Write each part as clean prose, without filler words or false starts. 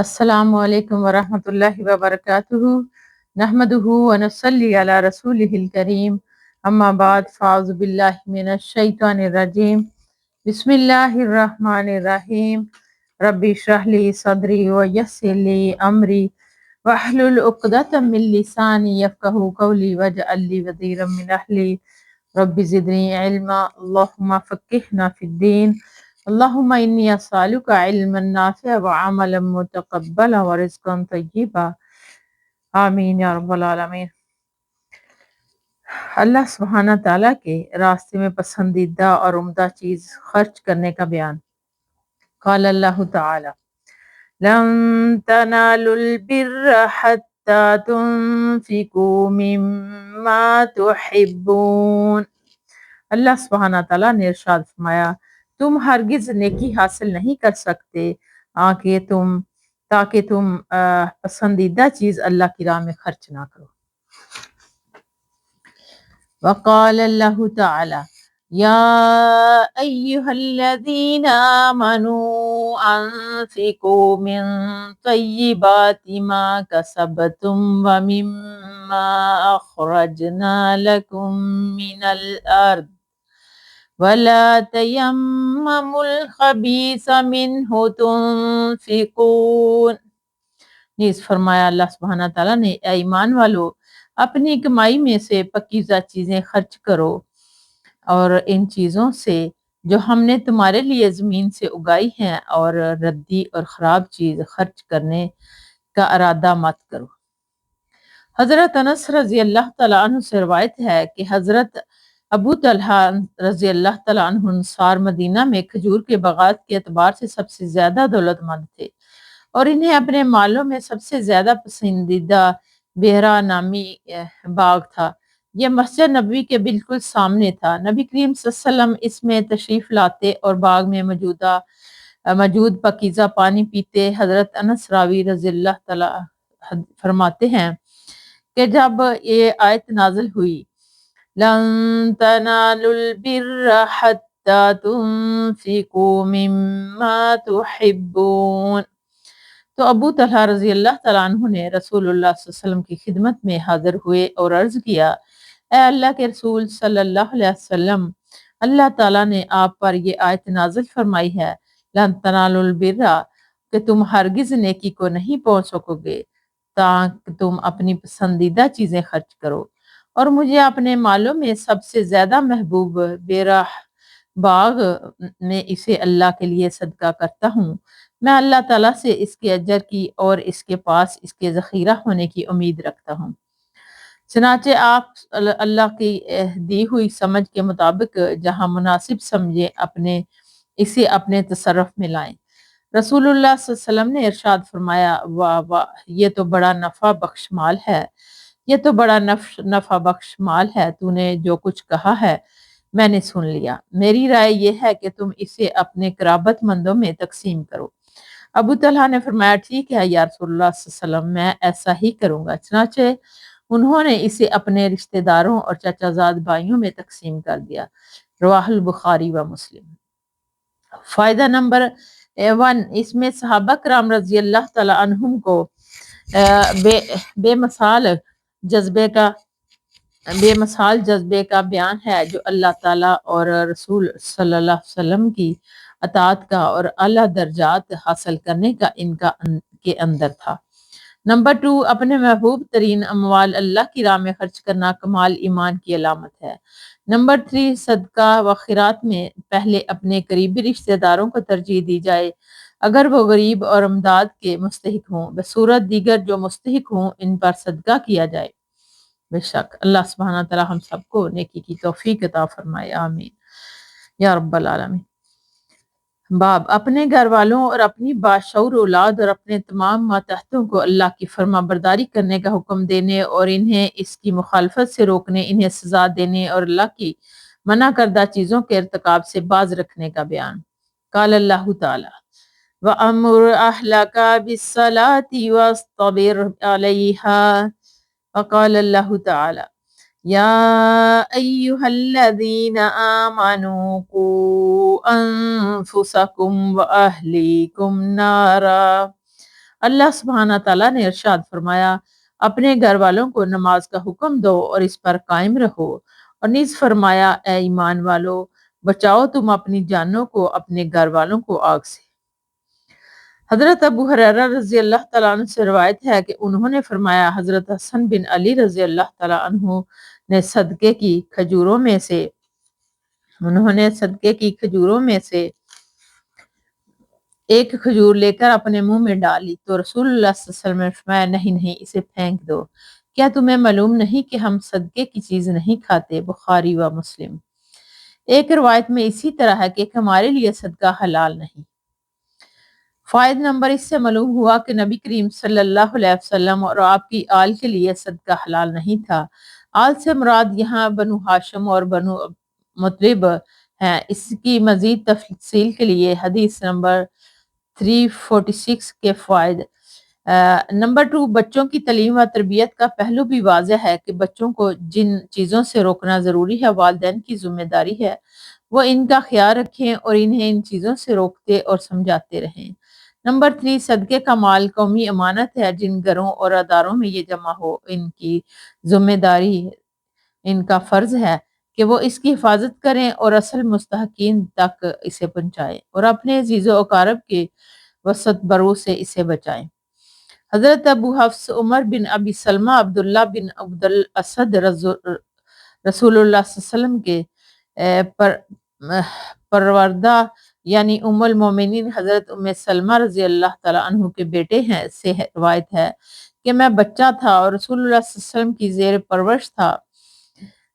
السلام علیکم ورحمۃ اللہ وبرکاتہ نحمدہ ونصلی علی رسولہ الکریم اما بعد فاعوذ باللہ من الشیطان الرجیم بسم اللہ الرحمن الرحیم ربی اشرح لی صدری ویسر لی امری واحلل عقدۃ من لسانی یفقہوا قولی واجعل لی وزیرا من اہلی رب زدنی علما اللہم فقہنا فی الدین اللہم انی اسألک علما نافعا وعملا متقبلا ورزقا طیبا آمین یا رب العالمین۔ اللہ سبحانہ تعالیٰ کے راستے میں پسندیدہ اور عمدہ چیز خرچ کرنے کا بیان۔ قال اللہ تعالی لن تنالوا البر حتى تنفقوا مما تحبون۔ اللہ سبحانہ تعالیٰ نے ارشاد فرمایا تم ہرگز نیکی حاصل نہیں کر سکتے تاکہ تم پسندیدہ چیز اللہ کی راہ میں خرچ نہ کرو۔ وقال اللہ تعالی یا ایہا الذین آمنوا انفقوا من طیبات ما کسبتم ومما اخرجنا لکم من الارض وَلَا تَيَمَّمُوا الْخَبِيثَ مِنْهُ تُنْفِقُونَ۔ نیز فرمایا اللہ سبحانہ تعالیٰ نے اے ایمان والو اپنی کمائی میں سے پاکیزہ چیزیں خرچ کرو اور ان چیزوں سے جو ہم نے تمہارے لیے زمین سے اگائی ہیں، اور ردی اور خراب چیز خرچ کرنے کا ارادہ مت کرو۔ حضرت انس رضی اللہ تعالیٰ عنہ سے روایت ہے کہ حضرت ابو طلحہ رضی اللہ تعالیٰ عنہ انصار مدینہ میں کھجور کے باغات کے اعتبار سے سب سے زیادہ دولت مند تھے، اور انہیں اپنے مالوں میں سب سے زیادہ پسندیدہ بحرا نامی باغ تھا۔ یہ مسجد نبوی کے بالکل سامنے تھا۔ نبی کریم صلی اللہ علیہ وسلم اس میں تشریف لاتے اور باغ میں موجود پاکیزہ پانی پیتے۔ حضرت انس راوی رضی اللہ تعالیٰ فرماتے ہیں کہ جب یہ آیت نازل ہوئی لَن تَنَالُوا الْبِرَّ حَتَّى تُنْفِقُوا مِمَّا تُحِبُّونَ، تو ابو طلحہ رضی اللہ تعالیٰ عنہ نے رسول اللہ صلی اللہ علیہ وسلم کی خدمت میں حاضر ہوئے اور عرض کیا اے اللہ کے رسول صلی اللہ علیہ وسلم، اللہ تعالیٰ نے آپ پر یہ آیت نازل فرمائی ہے لَن تَنَالُوا الْبِرَّ کہ تم ہرگز نیکی کو نہیں پہنچ سکو گے تاکہ تم اپنی پسندیدہ چیزیں خرچ کرو، اور مجھے اپنے مالوں میں سب سے زیادہ محبوب بیرہ باغ میں اسے اللہ کے لیے صدقہ کرتا ہوں۔ میں اللہ تعالیٰ سے اس کے اجر کی اور اس کے پاس اس کے ذخیرہ ہونے کی امید رکھتا ہوں۔ چنانچہ آپ اللہ کی دی ہوئی سمجھ کے مطابق جہاں مناسب سمجھے اسے اپنے تصرف میں لائیں۔ رسول اللہ صلی اللہ علیہ وسلم نے ارشاد فرمایا واہ واہ، یہ تو بڑا نفع بخش مال ہے، یہ تو بڑا نفع بخش مال ہے، تو نے جو کچھ کہا ہے میں نے سن لیا، میری رائے یہ ہے کہ تم اسے اپنے قرابت مندوں میں تقسیم کرو۔ ابو طلحہ نے فرمایا ٹھیک ہے یا رسول اللہ صلی اللہ علیہ وسلم، میں ایسا ہی کروں گا۔ چنانچہ انہوں نے اسے اپنے رشتہ داروں اور چچا زاد بھائیوں میں تقسیم کر دیا۔ رواہ البخاری و مسلم۔ فائدہ نمبر 1، اس میں صحابہ کرام رضی اللہ تعالیٰ عنہم کو بے مثال جذبے کا بیان ہے جو اللہ تعالیٰ اور رسول صلی اللہ علیہ وسلم کی اطاعت کا اور اعلیٰ درجات حاصل کرنے کا ان کے اندر تھا۔ نمبر 2، اپنے محبوب ترین اموال اللہ کی راہ میں خرچ کرنا کمال ایمان کی علامت ہے۔ نمبر 3، صدقہ و خیرات میں پہلے اپنے قریبی رشتہ داروں کو ترجیح دی جائے اگر وہ غریب اور امداد کے مستحق ہوں، بصورت دیگر جو مستحق ہوں ان پر صدقہ کیا جائے۔ بے شک اللہ سبحانہ تعالیٰ ہم سب کو نیکی کی توفیق عطا فرمائے، آمین یا رب العالمین۔ باب اپنے گھر والوں اور اپنی باشعور اولاد اور اپنے تمام ماتحتوں کو اللہ کی فرما برداری کرنے کا حکم دینے اور انہیں اس کی مخالفت سے روکنے، انہیں سزا دینے اور اللہ کی منع کردہ چیزوں کے ارتکاب سے باز رکھنے کا بیان۔ قال اللہ تعالی وَأَمُرْ أَهْلَكَ بِالصَّلَاةِ وَاصْطَبِرْ عَلَيْهَا۔ وقال اللہ تعالی یا ایہا الذین آمنوا قوا انفسکم واہلیکم نارا اللہ سبحانہ تعالیٰ نے ارشاد فرمایا، اپنے گھر والوں کو نماز کا حکم دو اور اس پر قائم رہو، اور نیز فرمایا اے ایمان والو بچاؤ تم اپنی جانوں کو اپنے گھر والوں کو آگ سے۔ حضرت ابو ہریرہ رضی اللہ تعالیٰ عنہ سے روایت ہے کہ انہوں نے فرمایا، حضرت حسن بن علی رضی اللہ تعالیٰ عنہ نے صدقے کی کھجوروں میں سے ایک کھجور لے کر اپنے منہ میں ڈالی تو رسول اللہ صلی اللہ علیہ وسلم نے فرمایا، نہیں نہیں، اسے پھینک دو، کیا تمہیں معلوم نہیں کہ ہم صدقے کی چیز نہیں کھاتے؟ بخاری و مسلم۔ ایک روایت میں اسی طرح ہے کہ ہمارے لیے صدقہ حلال نہیں۔ فائد نمبر، اس سے معلوم ہوا کہ نبی کریم صلی اللہ علیہ وسلم اور آپ کی آل کے لیے صدقہ حلال نہیں تھا۔ آل سے مراد یہاں بنو ہاشم اور بنو مطلب ہیں۔ اس کی مزید تفصیل کے لیے حدیث نمبر 346 کے فوائد۔ نمبر 2، بچوں کی تعلیم و تربیت کا پہلو بھی واضح ہے کہ بچوں کو جن چیزوں سے روکنا ضروری ہے والدین کی ذمہ داری ہے وہ ان کا خیال رکھیں اور انہیں ان چیزوں سے روکتے اور سمجھاتے رہیں۔ نمبر 3، صدقے کا مال قومی امانت ہے، جن گھروں اور اداروں میں یہ جمع ہو ان کی ذمہ داری، ان کا فرض ہے کہ وہ اس کی حفاظت کریں اور اصل مستحقین تک اسے پہنچائیں اور اپنے عزیز و اقارب کے وسط برو سے اسے بچائیں۔ حضرت ابو حفص عمر بن ابی سلمہ عبداللہ بن عبد الاسد رسول اللہ صلی اللہ علیہ وسلم کے پروردہ یعنی ام المومنین حضرت ام سلمہ رضی اللہ تعالیٰ عنہ کے بیٹے ہیں سے روایت ہے کہ میں بچہ تھا اور رسول اللہ صلی اللہ علیہ وسلم کی زیر پرورش تھا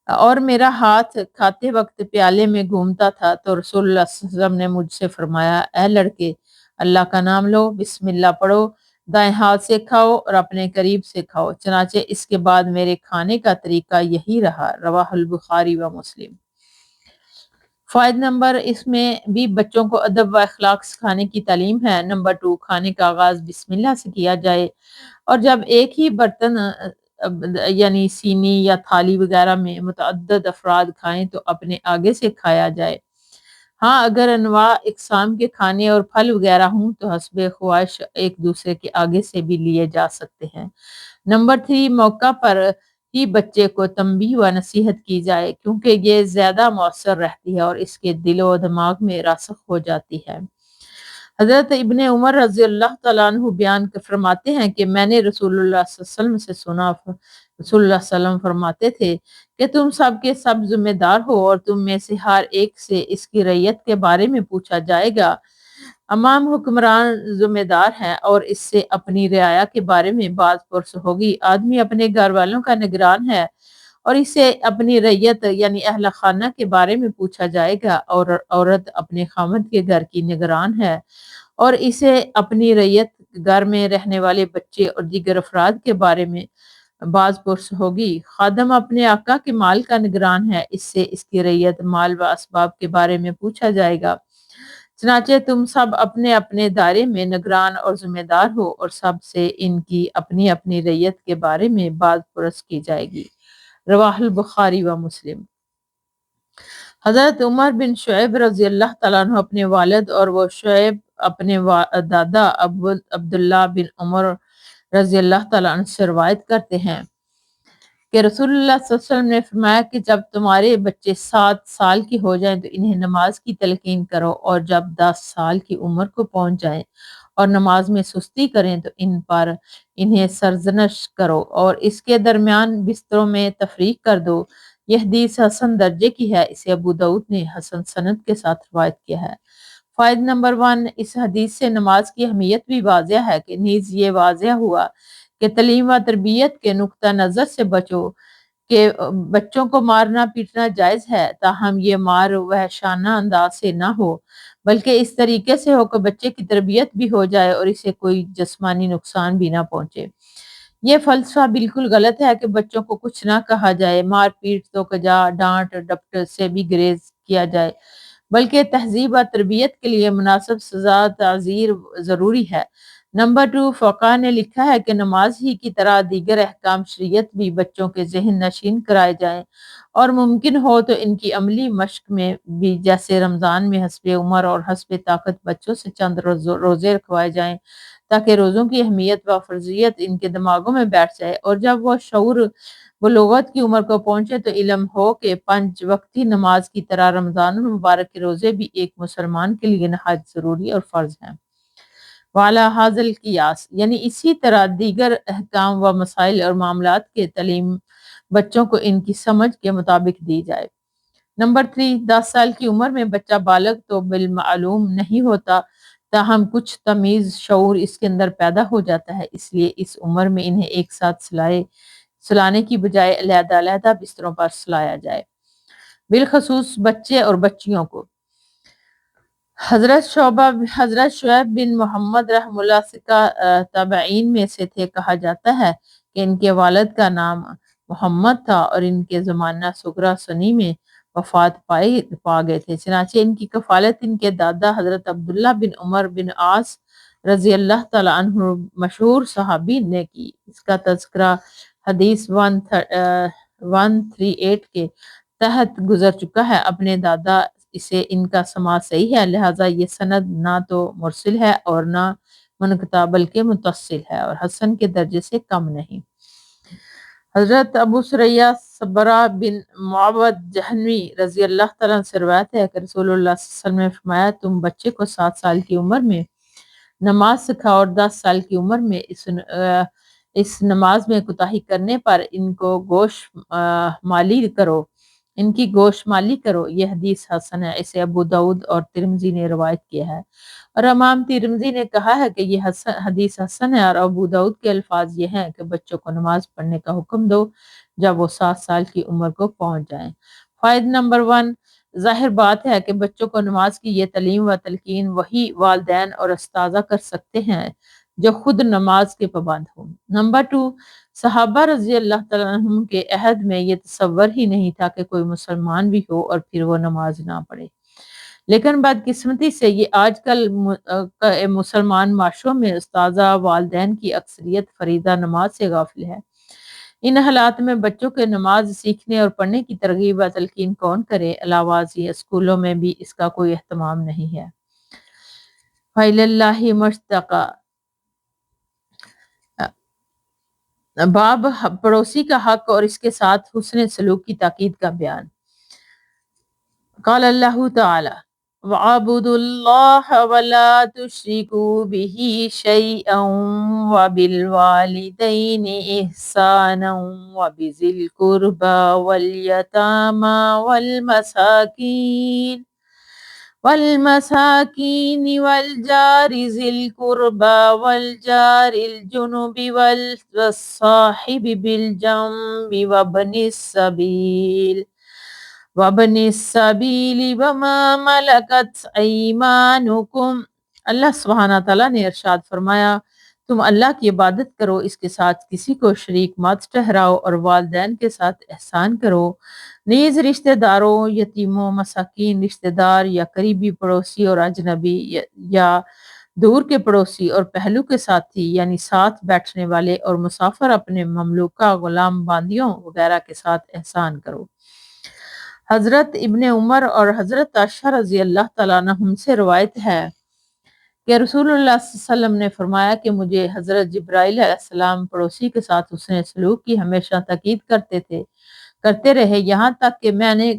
اور میرا ہاتھ کھاتے وقت پیالے میں گھومتا تھا تو رسول اللہ صلی اللہ علیہ وسلم نے مجھ سے فرمایا، اے لڑکے اللہ کا نام لو، بسم اللہ پڑھو، دائیں ہاتھ سے کھاؤ اور اپنے قریب سے کھاؤ، چنانچہ اس کے بعد میرے کھانے کا طریقہ یہی رہا۔ رواہ البخاری و مسلم۔ فائد نمبر، اس میں بھی بچوں کو ادب و اخلاق سکھانے کی تعلیم ہے۔ نمبر 2، کھانے کا آغاز بسم اللہ سے کیا جائے اور جب ایک ہی برتن یعنی سینی یا تھالی وغیرہ میں متعدد افراد کھائیں تو اپنے آگے سے کھایا جائے۔ ہاں اگر انواع اقسام کے کھانے اور پھل وغیرہ ہوں تو حسب خواہش ایک دوسرے کے آگے سے بھی لیے جا سکتے ہیں۔ نمبر 3، موقع پر ہی بچے کو تنبیہ و نصیحت کی جائے کیونکہ یہ زیادہ مؤثر رہتی ہے اور اس کے دل و دماغ میں راسخ ہو جاتی ہے۔ حضرت ابن عمر رضی اللہ تعالیٰ عنہ بیان فرماتے ہیں کہ میں نے رسول اللہ صلی اللہ علیہ وسلم سے سنا، رسول اللہ صلی اللہ علیہ وسلم فرماتے تھے کہ تم سب کے سب ذمہ دار ہو اور تم میں سے ہر ایک سے اس کی رعیت کے بارے میں پوچھا جائے گا۔ امام حکمران ذمہ دار ہے اور اس سے اپنی رعایا کے بارے میں بات پرس ہوگی۔ آدمی اپنے گھر والوں کا نگران ہے اور اسے اپنی رعیت یعنی اہل خانہ کے بارے میں پوچھا جائے گا، اور عورت اپنے خامد کے گھر کی نگران ہے اور اسے اپنی رعیت، گھر میں رہنے والے بچے اور دیگر افراد کے بارے میں باز پرس ہوگی۔ خادم اپنے آقا کے مال کا نگران ہے، اس سے اس کی رعیت، مال و اسباب کے بارے میں پوچھا جائے گا۔ چنانچہ تم سب اپنے اپنے دائرے میں نگران اور ذمہ دار ہو اور سب سے ان کی اپنی اپنی رعیت کے بارے میں باز پرس کی جائے گی۔ رواہ البخاری و مسلم۔ حضرت عمر بن شعیب رضی اللہ تعالیٰ عنہ اپنے والد اور وہ شعیب اپنے دادا عبداللہ بن عمر رضی اللہ تعالیٰ عنہ سے روایت کرتے ہیں کہ رسول اللہ صلی اللہ علیہ وسلم نے فرمایا کہ جب تمہارے بچے 7 سال کے ہو جائیں تو انہیں نماز کی تلقین کرو، اور جب 10 سال کی عمر کو پہنچ جائیں اور نماز میں سستی کریں تو ان پر انہیں سرزنش کرو اور اس کے درمیان بستروں میں تفریق کر دو۔ یہ حدیث حسن درجے کی ہے، اسے ابو داؤد نے حسن سند کے ساتھ روایت کیا ہے۔ فائد نمبر 1، اس حدیث سے نماز کی اہمیت بھی واضح ہے کہ نیز یہ واضح ہوا کہ تعلیم و تربیت کے نقطہ نظر سے کہ بچوں کو مارنا پیٹنا جائز ہے، تاہم یہ مار وحشانہ انداز سے نہ ہو بلکہ اس طریقے سے ہو کہ بچے کی تربیت بھی ہو جائے اور اسے کوئی جسمانی نقصان بھی نہ پہنچے۔ یہ فلسفہ بالکل غلط ہے کہ بچوں کو کچھ نہ کہا جائے، مار پیٹ تو کجا، ڈانٹ ڈپٹ سے بھی گریز کیا جائے، بلکہ تہذیب و تربیت کے لیے مناسب سزا تعزیر ضروری ہے۔ نمبر 2، فقہ نے لکھا ہے کہ نماز ہی کی طرح دیگر احکام شریعت بھی بچوں کے ذہن نشین کرائے جائیں اور ممکن ہو تو ان کی عملی مشق میں بھی، جیسے رمضان میں حسب عمر اور حسب طاقت بچوں سے چند روزے رکھوائے جائیں تاکہ روزوں کی اہمیت و فرضیت ان کے دماغوں میں بیٹھ جائے، اور جب وہ شعور بلوغت کی عمر کو پہنچے تو علم ہو کہ 5 وقتی نماز کی طرح رمضان المبارک کے روزے بھی ایک مسلمان کے لیے نہایت ضروری اور فرض ہیں۔ والا حاضل قیاس، یعنی اسی طرح دیگر احکام و مسائل اور معاملات کے تعلیم بچوں کو ان کی سمجھ کے مطابق دی جائے۔ نمبر 3، 10 سال کی عمر میں بچہ بالغ تو بالمعلوم نہیں ہوتا، تاہم کچھ تمیز شعور اس کے اندر پیدا ہو جاتا ہے، اس لیے اس عمر میں انہیں ایک ساتھ سلانے کی بجائے علیحدہ علیحدہ بستروں پر سلایا جائے، بالخصوص بچے اور بچیوں کو۔ حضرت شعیب بن محمد رحم اللہ سکا تابعین میں سے تھے، کہا جاتا ہے کہ ان کے والد کا نام محمد تھا اور ان کے زمانہ سغرا سنی میں وفات پا گئے تھے، چنانچہ ان کی کفالت ان کے دادا حضرت عبداللہ بن عمر بن عاص رضی اللہ تعالی عنہ مشہور صحابی نے کی۔ اس کا تذکرہ حدیث 138 کے تحت گزر چکا ہے۔ اپنے دادا اسے ان کا سماع صحیح ہے، لہٰذا یہ سند نہ تو مرسل ہے اور نہ منقطع بلکہ متصل ہے اور حسن کے درجے سے کم نہیں۔ حضرت ابو سریہ صبرہ بن معبد جہنوی رضی اللہ تعالیٰ سے روایت ہے کہ رسول اللہ صلی اللہ علیہ وسلم نے فرمایا، تم بچے کو 7 سال کی عمر میں نماز سکھاؤ اور 10 سال کی عمر میں اس نماز میں کوتاہی کرنے پر ان کی گوش مالی کرو۔ یہ حدیث حسن ہے، اسے ابو داؤد اور ترمذی نے روایت کیا ہے، اور امام ترمذی نے کہا ہے کہ یہ حدیث حسن ہے، اور ابو داؤد کے الفاظ یہ ہیں کہ بچوں کو نماز پڑھنے کا حکم دو جب وہ 7 سال کی عمر کو پہنچ جائیں۔ فائدہ نمبر 1، ظاہر بات ہے کہ بچوں کو نماز کی یہ تعلیم و تلقین وہی والدین اور اساتذہ کر سکتے ہیں جو خود نماز کے پابند ہوں۔ نمبر 2، صحابہ رضی اللہ تعالیٰ عنہم کے عہد میں یہ تصور ہی نہیں تھا کہ کوئی مسلمان بھی ہو اور پھر وہ نماز نہ پڑھے، لیکن بدقسمتی سے یہ آج کل مسلمان معاشروں میں اساتذہ والدین کی اکثریت فریضہ نماز سے غافل ہے۔ ان حالات میں بچوں کے نماز سیکھنے اور پڑھنے کی ترغیب و تلقین کون کرے؟ علاوہ ازیں اسکولوں میں بھی اس کا کوئی اہتمام نہیں ہے۔ فَإِلَى اللَّهِ مُشْتَاقًا، باب پڑوسی کا حق اور اس کے ساتھ حسن سلوک کی تاکید کا بیان۔ قال اللہ تعالی وَاعْبُدُوا اللَّهَ وَلَا تُشْرِكُوا بِهِ شَيْئًا وَبِالْوَالِدَيْنِ إِحْسَانًا وَبِذِي الْقُرْبَى وَالْيَتَامَى والمساكين والجار ذي القربى والجار الجنب والصاحب بالجنب وابن السبيل وما ملكت أيمانكم۔ اللہ سبحانہ تعالیٰ نے ارشاد فرمایا، تم اللہ کی عبادت کرو، اس کے ساتھ کسی کو شریک مت ٹھہراؤ، اور والدین کے ساتھ احسان کرو، نیز رشتہ داروں، یتیموں، مساکین، رشتہ دار یا قریبی پڑوسی اور اجنبی یا دور کے پڑوسی اور پہلو کے ساتھی یعنی ساتھ بیٹھنے والے اور مسافر اپنے مملوکہ غلام باندیوں وغیرہ کے ساتھ احسان کرو۔ حضرت ابن عمر اور حضرت عائشہ رضی اللہ تعالیٰ عنہم سے روایت ہے کہ رسول اللہ صلی اللہ علیہ وسلم نے فرمایا کہ مجھے حضرت جبرائیل علیہ السلام پڑوسی کے ساتھ حسن سلوک کی ہمیشہ تاکید کرتے رہے، یہاں تک کہ میں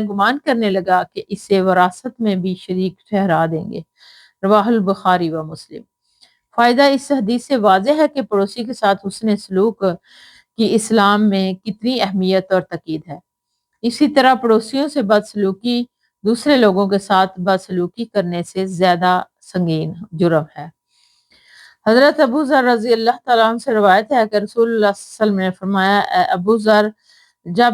گمان کرنے لگا کہ اسے وراثت میں بھی شریک ٹھہرا دیں گے۔ رواہ البخاری و مسلم۔ فائدہ اس حدیث سے واضح ہے کہ پڑوسی کے ساتھ حسن سلوک کی اسلام میں کتنی اہمیت اور تاکید ہے۔ اسی طرح پڑوسیوں سے بدسلوکی دوسرے لوگوں کے ساتھ بدسلوکی کرنے سے زیادہ سنگین جرم ہے۔ حضرت ابو ذر رضی اللہ تعالیٰ عنہ سے روایت ہے کہ رسول اللہ صلی اللہ علیہ وسلم نے فرمایا، اے ابو ذر، جب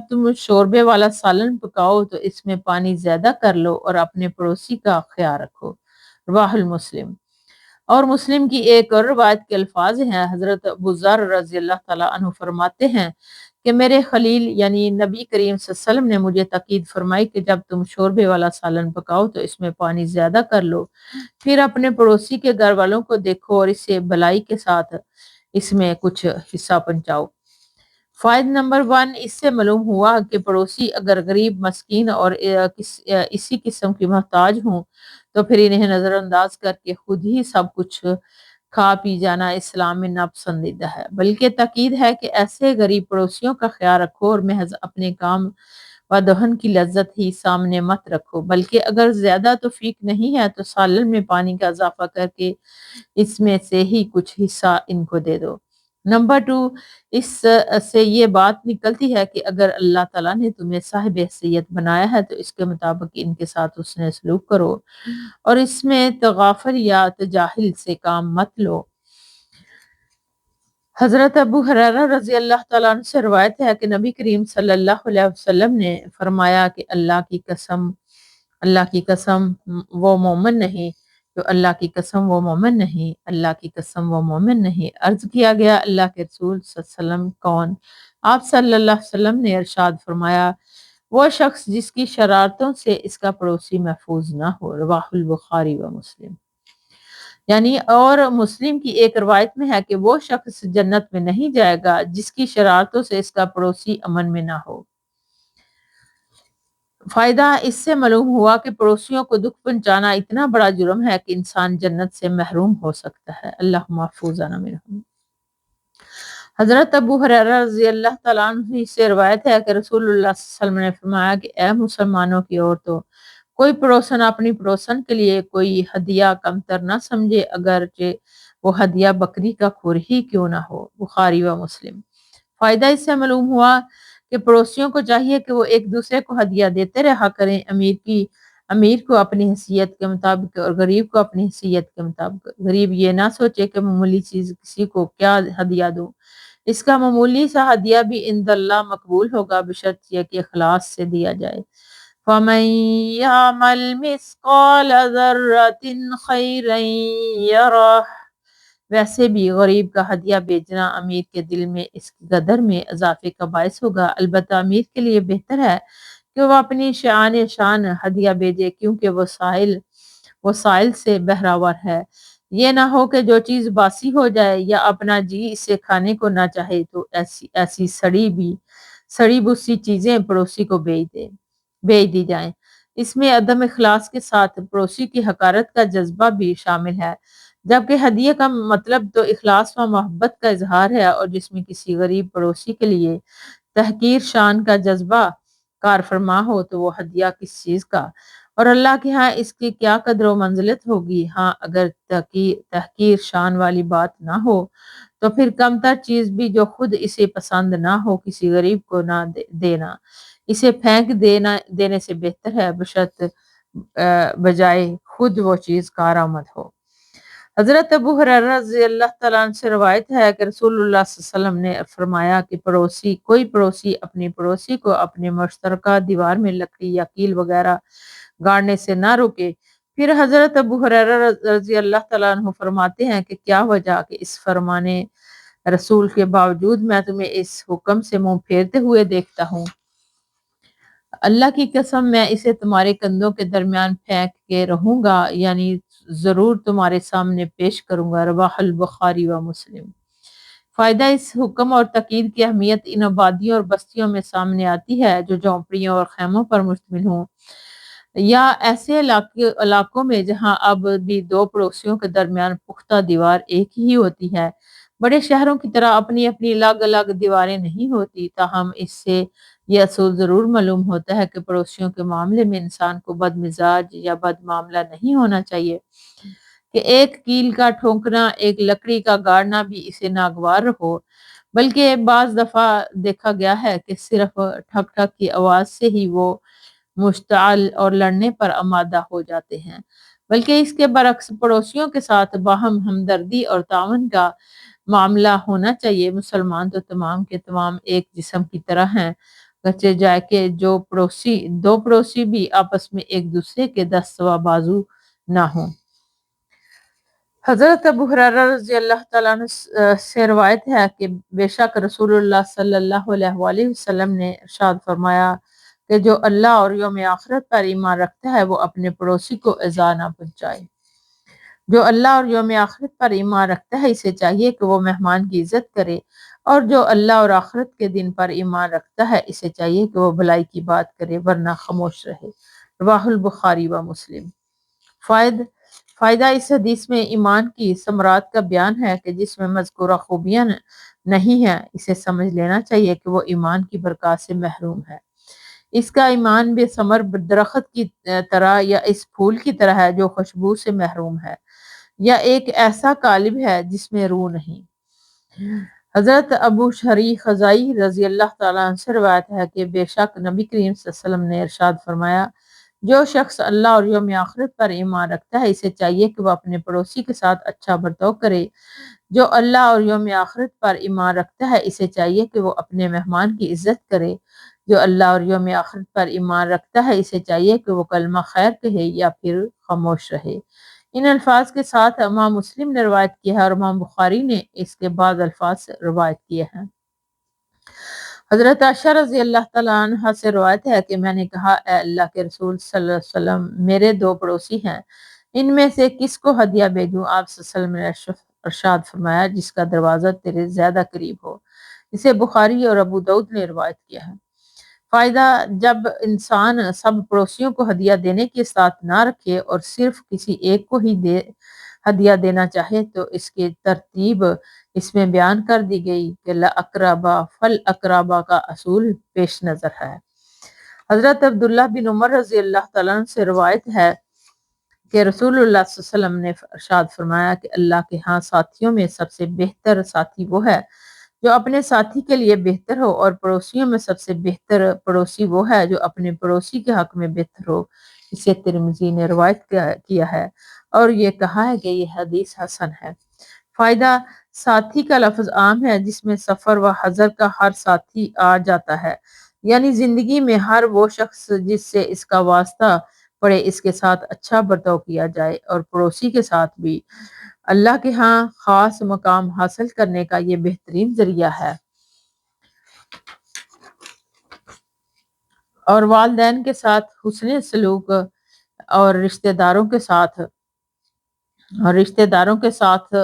تم شوربے والا سالن پکاؤ تو اس میں پانی زیادہ کر لو اور اپنے پڑوسی کا خیال رکھو۔ رواہ المسلم۔ اور مسلم کی ایک اور روایت کے الفاظ ہیں، حضرت ابو ذر رضی اللہ تعالیٰ عنہ فرماتے ہیں کہ میرے خلیل یعنی نبی کریم صلی اللہ علیہ وسلم نے مجھے تاکید فرمائی کہ جب تم شوربے والا سالن پکاؤ تو اس میں پانی زیادہ کر لو، پھر اپنے پڑوسی کے گھر والوں کو دیکھو اور اسے بھلائی کے ساتھ اس میں کچھ حصہ پہنچاؤ۔ فائدہ نمبر 1، اس سے معلوم ہوا کہ پڑوسی اگر غریب، مسکین اور اسی قسم کی محتاج ہوں تو پھر انہیں نظر انداز کر کے خود ہی سب کچھ کھا پی جانا اسلام میں ناپسندیدہ ہے، بلکہ تاکید ہے کہ ایسے غریب پڑوسیوں کا خیال رکھو اور محض اپنے کام و دہن کی لذت ہی سامنے مت رکھو، بلکہ اگر زیادہ توفیق نہیں ہے تو سالن میں پانی کا اضافہ کر کے اس میں سے ہی کچھ حصہ ان کو دے دو۔ نمبر 2، اس سے یہ بات نکلتی ہے کہ اگر اللہ تعالیٰ نے تمہیں صاحب حیثیت بنایا ہے تو اس کے مطابق ان کے ساتھ اس نے سلوک کرو اور اس میں تغافل یا تجاہل سے کام مت لو۔ حضرت ابو ہریرہ رضی اللہ تعالیٰ عنہ سے روایت ہے کہ نبی کریم صلی اللہ علیہ وسلم نے فرمایا کہ اللہ کی قسم وہ مومن نہیں، تو اللہ کی قسم وہ مومن نہیں، اللہ کی قسم وہ مومن نہیں۔ عرض کیا گیا اللہ کے رسول صلی اللہ علیہ وسلم کون؟ آپ صلی اللہ علیہ وسلم نے ارشاد فرمایا وہ شخص جس کی شرارتوں سے اس کا پڑوسی محفوظ نہ ہو، رواہ البخاری و مسلم۔ یعنی اور مسلم کی ایک روایت میں ہے کہ وہ شخص جنت میں نہیں جائے گا جس کی شرارتوں سے اس کا پڑوسی امن میں نہ ہو۔ فائدہ اس سے معلوم ہوا کہ پڑوسیوں کو دکھ پہنچانا اتنا بڑا جرم ہے کہ انسان جنت سے محروم ہو سکتا ہے۔ اللہ محفوظنا منہم۔ حضرت ابو ہریرہ رضی اللہ تعالیٰ عنہ سے روایت ہے کہ رسول اللہ صلی اللہ علیہ وسلم نے فرمایا کہ اے مسلمانوں کی عورتوں، کوئی پڑوسن اپنی پڑوسن کے لیے کوئی ہدیہ کمتر نہ سمجھے، اگرچہ وہ ہدیہ بکری کا کھر ہی کیوں نہ ہو، بخاری و مسلم۔ فائدہ اس سے معلوم ہوا کہ پڑوسیوں کو چاہیے کہ وہ ایک دوسرے کو ہدیہ دیتے رہا کریں، امیر کو اپنی حیثیت کے مطابق اور غریب کو اپنی حیثیت کے مطابق۔ غریب یہ نہ سوچے کہ معمولی چیز کسی کو کیا ہدیہ دوں، اس کا معمولی سا ہدیہ بھی عند اللہ مقبول ہوگا بشرط یہ کہ اخلاص سے دیا جائے۔ فَمَن يَعْمَلْ مِثْقَالَ ذَرَّةٍ خَيْرًا يَرَهُ۔ ویسے بھی غریب کا ہدیہ بھیجنا امیر کے دل میں اس کی قدر میں اضافے کا باعث ہوگا، البتہ امیر کے لیے بہتر ہے کہ وہ اپنی شان ہدیہ بھیجے کیونکہ وہ سائل سے بہراور ہے۔ یہ نہ ہو کہ جو چیز باسی ہو جائے یا اپنا جی اسے کھانے کو نہ چاہے تو ایسی سڑی بسی چیزیں پڑوسی کو بھیج دی جائیں۔ اس میں عدم اخلاص کے ساتھ پڑوسی کی حقارت کا جذبہ بھی شامل ہے، جبکہ ہدیے کا مطلب تو اخلاص و محبت کا اظہار ہے، اور جس میں کسی غریب پڑوسی کے لیے تحقیر شان کا جذبہ کار فرما ہو تو وہ ہدیہ کس چیز کا اور اللہ کے ہاں اس کی کیا قدر و منزلت ہوگی۔ ہاں اگر تحقیر شان والی بات نہ ہو تو پھر کم تر چیز بھی جو خود اسے پسند نہ ہو کسی غریب کو نہ دینا، اسے پھینک دینے سے بہتر ہے بشرط بجائے خود وہ چیز کارآمد ہو۔ حضرت ابو ہریرہ رضی اللہ تعالیٰ عنہ سے روایت ہے کہ رسول اللہ صلی اللہ علیہ وسلم نے فرمایا کہ کوئی پڑوسی اپنی پڑوسی کو اپنے مشترکہ دیوار میں لکڑی یا کیل وغیرہ گاڑنے سے نہ روکے۔ پھر حضرت ابو ہریرہ رضی اللہ تعالیٰ عنہ فرماتے ہیں کہ کیا وجہ کہ اس فرمانے رسول کے باوجود میں تمہیں اس حکم سے منہ پھیرتے ہوئے دیکھتا ہوں، اللہ کی قسم میں اسے تمہارے کندھوں کے درمیان پھینک کے رہوں گا، یعنی ضرور تمہارے سامنے پیش کروں گا، رواہ البخاری و مسلم۔ فائدہ اس حکم اور تاکید کی اہمیت ان آبادیوں اور بستیوں میں سامنے آتی ہے جو جھونپڑیوں اور خیموں پر مشتمل ہوں، یا ایسے علاقوں میں جہاں اب بھی دو پڑوسیوں کے درمیان پختہ دیوار ایک ہی ہوتی ہے۔ بڑے شہروں کی طرح اپنی اپنی الگ الگ دیواریں نہیں ہوتی، تاہم اس سے یہ اصول ضرور معلوم ہوتا ہے کہ پڑوسیوں کے معاملے میں انسان کو بد مزاج یا بد معاملہ نہیں ہونا چاہیے کہ ایک کیل کا ٹھونکنا، ایک لکڑی کا گاڑنا بھی اسے ناگوار ہو، بلکہ بعض دفعہ دیکھا گیا ہے کہ صرف ٹھک ٹھک کی آواز سے ہی وہ مشتعل اور لڑنے پر آمادہ ہو جاتے ہیں۔ بلکہ اس کے برعکس پڑوسیوں کے ساتھ باہم ہمدردی اور تعاون کا معاملہ ہونا چاہیے۔ مسلمان تو تمام کے تمام ایک جسم کی طرح ہیں، گرچہ جائے کہ دو پڑوسی بھی آپس میں ایک دوسرے کے دست و بازو نہ ہوں۔ حضرت ابو ہریرہ رضی اللہ تعالیٰ عنہ سے روایت ہے کہ بے شک رسول اللہ صلی اللہ علیہ وآلہ وسلم نے ارشاد فرمایا کہ جو اللہ اور یوم آخرت پر ایمان رکھتا ہے وہ اپنے پڑوسی کو ایذا نہ پہنچائے۔ جو اللہ اور یوم آخرت پر ایمان رکھتا ہے اسے چاہیے کہ وہ مہمان کی عزت کرے، اور جو اللہ اور آخرت کے دن پر ایمان رکھتا ہے اسے چاہیے کہ وہ بھلائی کی بات کرے ورنہ خاموش رہے، رواہ البخاری و مسلم۔ فائدہ اس حدیث میں ایمان کی ثمرات کا بیان ہے کہ جس میں مذکورہ خوبیاں نہیں ہیں اسے سمجھ لینا چاہیے کہ وہ ایمان کی برکات سے محروم ہے۔ اس کا ایمان بے ثمر درخت کی طرح یا اس پھول کی طرح ہے جو خوشبو سے محروم ہے، یا ایک ایسا قالب ہے جس میں روح نہیں۔ حضرت ابو شریح خزائی رضی اللہ تعالیٰ عنہ سے روایت ہے کہ بے شک نبی کریم صلی اللہ علیہ وسلم نے ارشاد فرمایا، جو شخص اللہ اور یوم آخرت پر ایمان رکھتا ہے اسے چاہیے کہ وہ اپنے پڑوسی کے ساتھ اچھا برتاؤ کرے۔ جو اللہ اور یوم آخرت پر ایمان رکھتا ہے اسے چاہیے کہ وہ اپنے مہمان کی عزت کرے۔ جو اللہ اور یوم آخرت پر ایمان رکھتا ہے اسے چاہیے کہ وہ کلمہ خیر کہے یا پھر خاموش رہے۔ ان الفاظ کے ساتھ امام مسلم نے روایت کیا ہے اور امام بخاری نے اس کے بعد الفاظ روایت کیے ہیں۔ حضرت عائشہ رضی اللہ تعالیٰ عنہ سے روایت ہے کہ میں نے کہا، اے اللہ کے رسول صلی اللہ علیہ وسلم، میرے دو پڑوسی ہیں، ان میں سے کس کو ہدیہ بھیجوں؟ آپ صلی اللہ علیہ وسلم نے ارشاد فرمایا، جس کا دروازہ تیرے زیادہ قریب ہو۔ اسے بخاری اور ابو داؤد نے روایت کیا ہے۔ فائدہ، جب انسان سب پڑوسیوں کو ہدیہ دینے کے ساتھ نہ رکھے اور صرف کسی ایک کو ہی ہدیہ دینا چاہے تو اس کی ترتیب اس میں بیان کر دی گئی کہ لا اقربا فل اقربا کا اصول پیش نظر ہے۔ حضرت عبداللہ بن عمر رضی اللہ تعالیٰ عنہ سے روایت ہے کہ رسول اللہ صلی اللہ علیہ وسلم نے ارشاد فرمایا کہ اللہ کے ہاں ساتھیوں میں سب سے بہتر ساتھی وہ ہے جو اپنے ساتھی کے لیے بہتر ہو، اور پڑوسیوں میں سب سے بہتر پڑوسی وہ ہے جو اپنے پڑوسی کے حق میں بہتر ہو۔ اسے ترمذی نے روایت کیا ہے اور یہ کہا ہے کہ یہ حدیث حسن ہے۔ فائدہ، ساتھی کا لفظ عام ہے جس میں سفر و حضر کا ہر ساتھی آ جاتا ہے، یعنی زندگی میں ہر وہ شخص جس سے اس کا واسطہ پڑے اس کے ساتھ اچھا برتاؤ کیا جائے، اور پڑوسی کے ساتھ بھی۔ اللہ کے ہاں خاص مقام حاصل کرنے کا یہ بہترین ذریعہ ہے۔ اور والدین کے ساتھ حسن سلوک اور رشتہ داروں کے ساتھ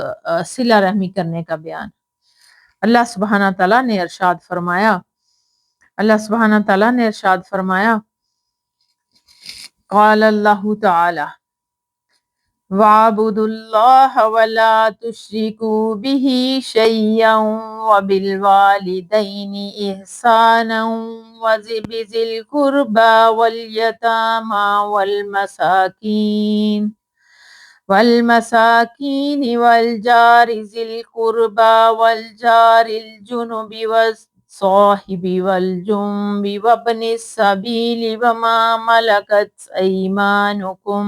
صلہ رحمی کرنے کا بیان۔ اللہ سبحانہ تعالیٰ نے ارشاد فرمایا، قال اللہ تعالی وَاعْبُدُوا اللَّهَ وَلَا تُشْرِكُوا بِهِ شَيْئًا وَبِالْوَالِدَيْنِ إِحْسَانًا وَذِي الْقُرْبَى وَالْيَتَامَى وَالْمَسَاكِينِ وَالْجَارِ ذِي الْقُرْبَى وَالْجَارِ الْجُنُبِ وَالصَّاحِبِ وَالْجُنبِ وَابْنِ السَّبِيلِ وَمَا مَلَكَتْ أَيْمَانُكُمْ۔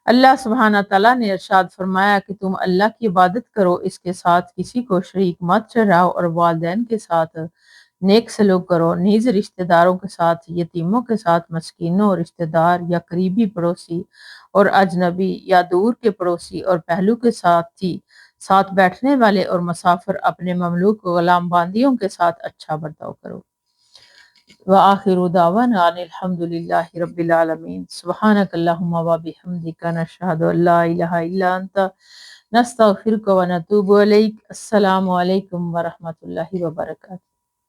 اللہ سبحانہ تعالیٰ نے ارشاد فرمایا کہ تم اللہ کی عبادت کرو، اس کے ساتھ کسی کو شریک مت ٹھہراؤ، اور والدین کے ساتھ نیک سلوک کرو، نیز رشتہ داروں کے ساتھ، یتیموں کے ساتھ، مسکینوں، رشتہ دار یا قریبی پڑوسی، اور اجنبی یا دور کے پڑوسی اور پہلو کے ساتھی، ساتھ بیٹھنے والے اور مسافر، اپنے مملوک غلام باندیوں کے ساتھ اچھا برتاؤ کرو۔ وآخر دعوانا ان الحمد للہ رب العالمین۔ سبحانک اللہم وبحمدک، نشہد ان لا الہ الا انت، نستغفرک ونتوب الیک۔ السلام علیکم ورحمۃ اللہ وبرکاتہ۔